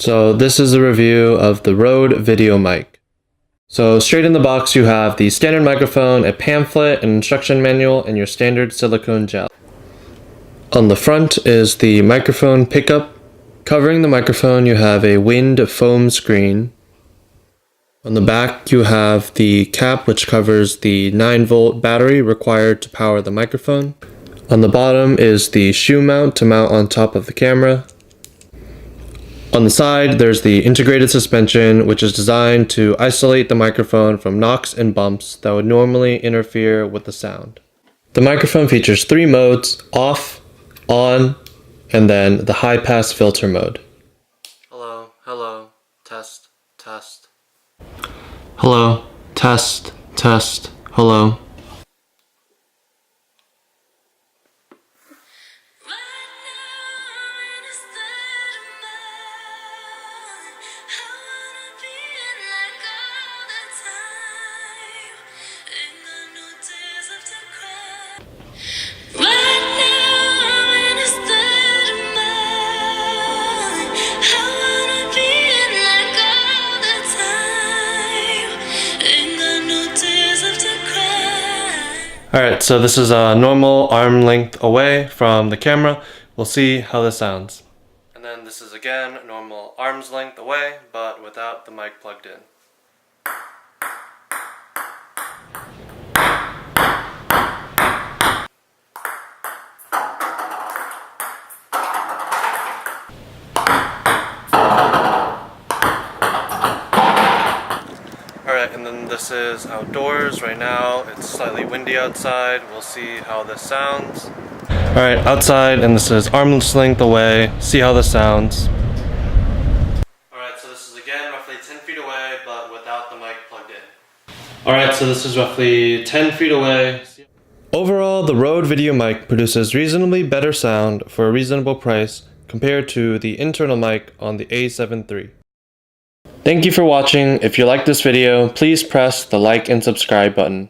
So this is a review of the Rode VideoMic. So straight in the box you have the standard microphone, a pamphlet, an instruction manual, and your standard silicone gel. On the front is the microphone pickup. Covering the microphone you have a wind foam screen. On the back you have the cap which covers the 9-volt battery required to power the microphone. On the bottom is the shoe mount to mount on top of the camera. On the side, there's the integrated suspension, which is designed to isolate the microphone from knocks and bumps that would normally interfere with the sound. The microphone features 3 modes: off, on, and then the high-pass filter mode. Hello, test, test. Hello, test, test, hello. Alright, so this is a normal arm length away from the camera. We'll see how this sounds. And then this is again normal arm's length away, but without the mic plugged in. Alright, and then this is outdoors right now. It's slightly windy outside. We'll see how this sounds. Alright, outside, and this is arm's length away. See how this sounds. Alright, so this is again roughly 10 feet away, but without the mic plugged in. Alright, so this is hrroughly 10 feet away. Overall, the Rode VideoMic produces reasonably better sound for a reasonable price compared to the internal mic on the A7 III. Thank you for watching. If you liked this video, please press the like and subscribe button.